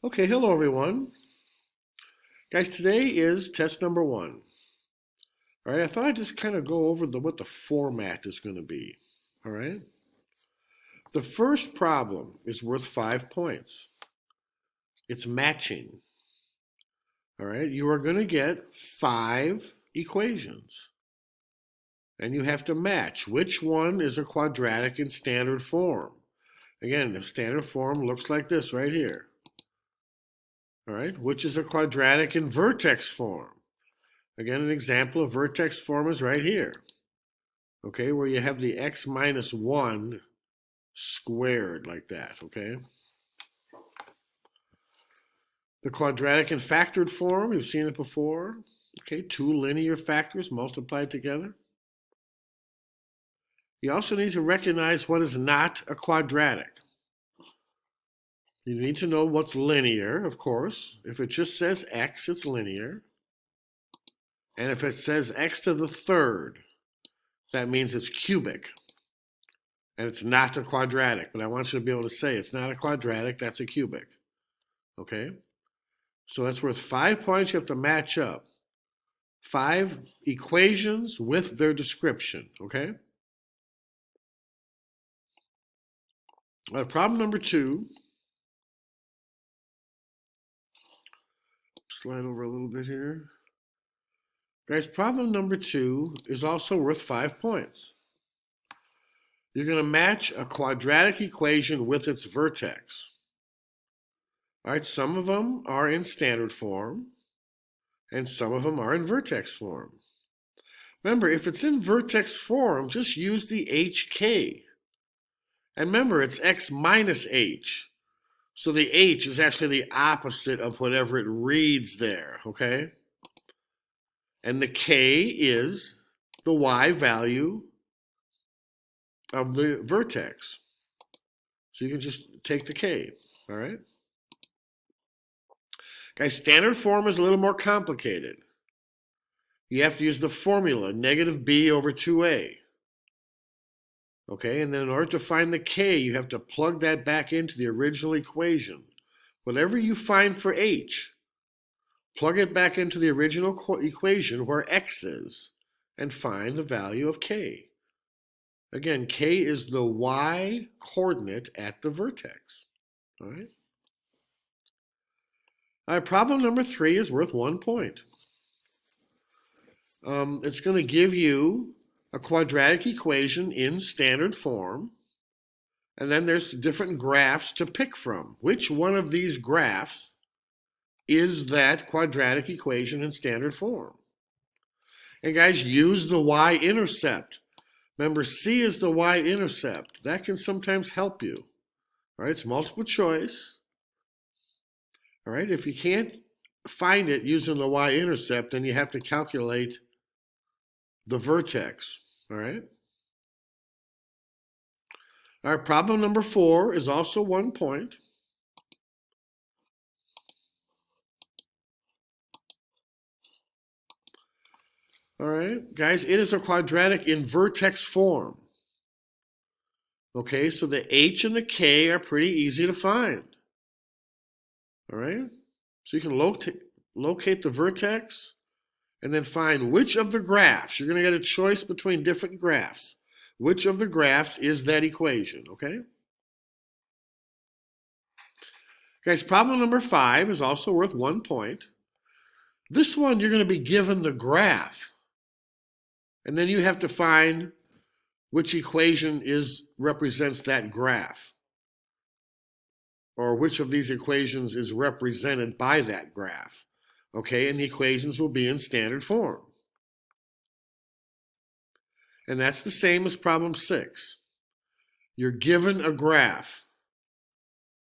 Okay, hello everyone. Guys, today is test number 1. All right, I thought I'd just kind of go over what the format is going to be. All right. The first problem is worth 5 points. It's matching. All right, you are going to get 5 equations. And you have to match which one is a quadratic in standard form. Again, the standard form looks like this right here. All right, which is a quadratic in vertex form. Again, an example of vertex form is right here. Okay, where you have the x minus 1 squared like that, okay? The quadratic in factored form, you've seen it before. Okay, 2 linear factors multiplied together. You also need to recognize what is not a quadratic. You need to know what's linear, of course. If it just says x, it's linear. And if it says x to the third, that means it's cubic. And it's not a quadratic, but I want you to be able to say it's not a quadratic, that's a cubic. Okay? So that's worth 5 points. You have to match up 5 equations with their description. Okay? All right, problem number 2. Slide over a little bit here. Guys, problem number 2 is also worth 5 points. You're going to match a quadratic equation with its vertex. All right, some of them are in standard form, and some of them are in vertex form. Remember, if it's in vertex form, just use the HK. And remember, it's x minus h. So the h is actually the opposite of whatever it reads there, okay? And the k is the y value of the vertex. So you can just take the k, all right? Guys, standard form is a little more complicated. You have to use the formula, negative b over 2a. Okay, and then in order to find the k, you have to plug that back into the original equation. Whatever you find for h, plug it back into the original equation where x is, and find the value of k. Again, k is the y coordinate at the vertex. All right. All right, problem number 3 is worth 1 point. It's going to give you a quadratic equation in standard form, and then there's different graphs to pick from. Which one of these graphs is that quadratic equation in standard form? And guys, use the y-intercept. Remember, C is the y-intercept. That can sometimes help you. All right, it's multiple choice. All right, if you can't find it using the y-intercept, then you have to calculate the vertex. All right. All right, problem number 4 is also 1 point. All right, guys, it is a quadratic in vertex form. Okay, so the h and the k are pretty easy to find. All right, so you can locate the vertex and then find which of the graphs. You're going to get a choice between different graphs. Which of the graphs is that equation, okay? Guys, problem number 5 is also worth 1 point. This one, you're going to be given the graph. And then you have to find which equation represents that graph. Or which of these equations is represented by that graph. Okay, and the equations will be in standard form. And that's the same as problem 6. You're given a graph,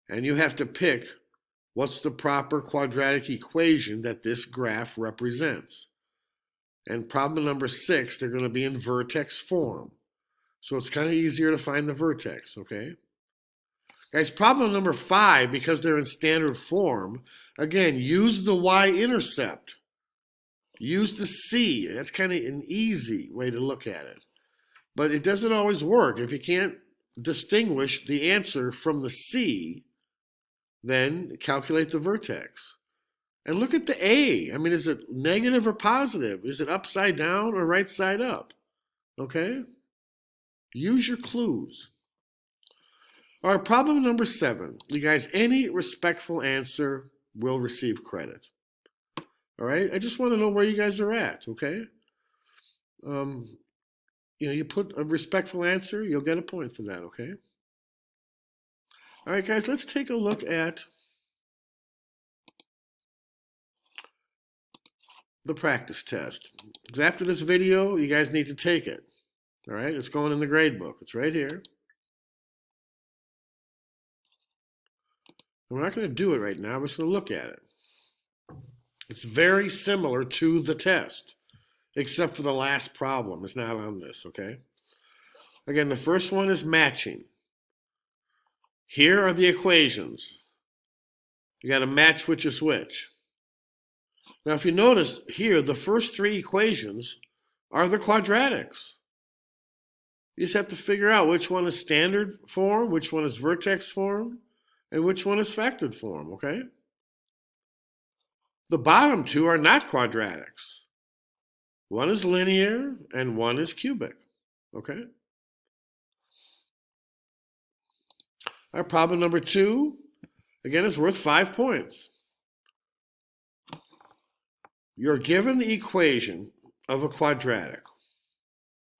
and you have to pick what's the proper quadratic equation that this graph represents. And problem number 6, they're going to be in vertex form. So it's kind of easier to find the vertex, okay? Guys, problem number 5, because they're in standard form, again, use the y-intercept. Use the c. That's kind of an easy way to look at it. But it doesn't always work. If you can't distinguish the answer from the c, then calculate the vertex. And look at the A. I mean, is it negative or positive? Is it upside down or right side up? Okay? Use your clues. All right, problem number 7. You guys, any respectful answer will receive credit. All right? I just want to know where you guys are at, okay? You put a respectful answer, you'll get a point for that, okay? All right, guys, let's take a look at the practice test. Because after this video, you guys need to take it. All right, it's going in the grade book. It's right here. And we're not going to do it right now. We're just going to look at it. It's very similar to the test, except for the last problem. It's not on this, okay? Again, the first one is matching. Here are the equations. You got to match which is which. Now, if you notice here, the first 3 equations are the quadratics. You just have to figure out which one is standard form, which one is vertex form, and which one is factored form, okay? The bottom 2 are not quadratics. One is linear and one is cubic, okay? Our problem number 2, again, is worth 5 points. You're given the equation of a quadratic,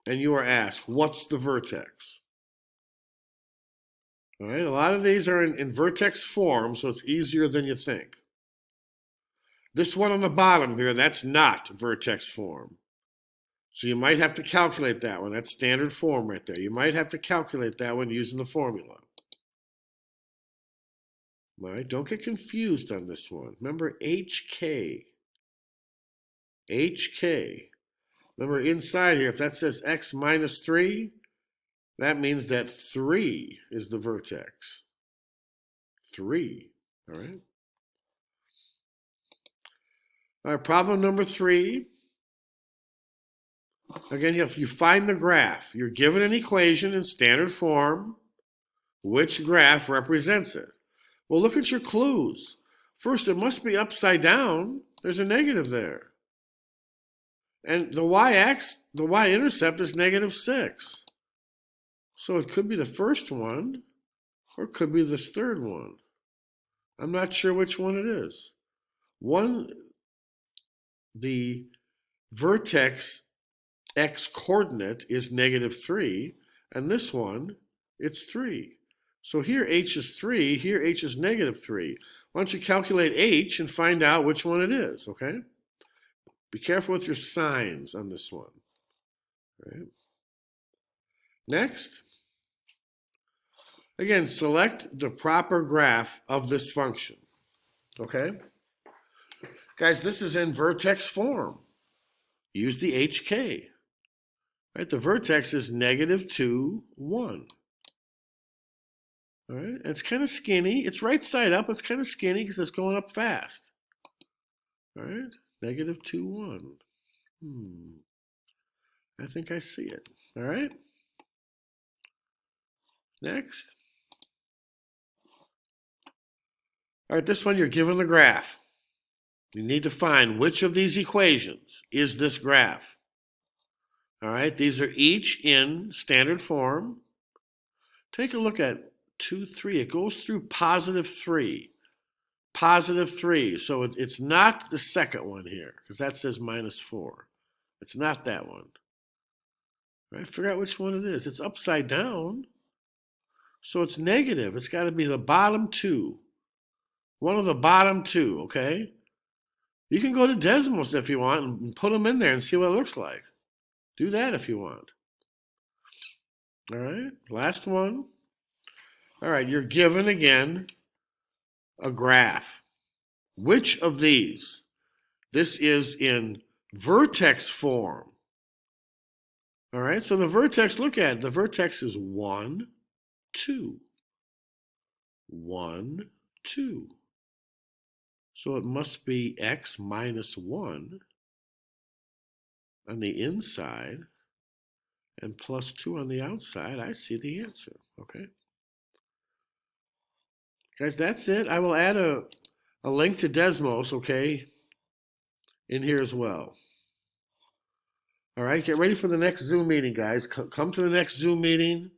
and you are asked, what's the vertex? All right, a lot of these are in vertex form, so it's easier than you think. This one on the bottom here, that's not vertex form. So you might have to calculate that one. That's standard form right there. You might have to calculate that one using the formula. All right, don't get confused on this one. Remember HK. HK. Remember inside here, if that says x minus 3, that means that 3 is the vertex. 3, all right? All right, problem number 3. Again, if you find the graph, you're given an equation in standard form. Which graph represents it? Well, look at your clues. First, it must be upside down. There's a negative there. And the y-intercept is -6. So it could be the first one, or it could be this third one. I'm not sure which one it is. The vertex x coordinate is -3, and this one, it's 3. So here h is 3, here h is -3. Why don't you calculate h and find out which one it is, okay? Be careful with your signs on this one. Right? Next, again, select the proper graph of this function, okay? Guys, this is in vertex form. Use the HK. Right? The vertex is -2, 1. All right, and it's kind of skinny. It's right side up. It's kind of skinny because it's going up fast. All right, -2, 1. I think I see it. All right. Next. All right, this one you're given the graph. You need to find which of these equations is this graph. All right, these are each in standard form. Take a look at 2, 3. It goes through +3. +3. So it's not the second one here, because that says -4. It's not that one. Right? I forgot which one it is. It's upside down. So it's negative. It's got to be the bottom 2. One of the bottom 2, okay? You can go to decimals if you want and put them in there and see what it looks like. Do that if you want. All right, last one. All right, you're given again a graph. Which of these? This is in vertex form. All right, so the vertex, look at it. The vertex is 1, 2. 1, 2. So it must be x minus 1 on the inside and +2 on the outside. I see the answer, okay? Guys, that's it. I will add a link to Desmos, okay, in here as well. All right, get ready for the next Zoom meeting, guys. Come to the next Zoom meeting,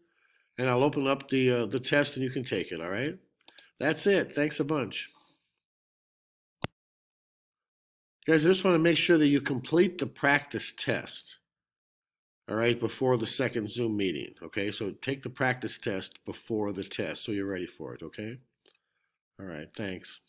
and I'll open up the test, and you can take it. All right. That's it. Thanks a bunch, guys. I just want to make sure that you complete the practice test. All right, before the second Zoom meeting. Okay, so take the practice test before the test, so you're ready for it. Okay. All right. Thanks.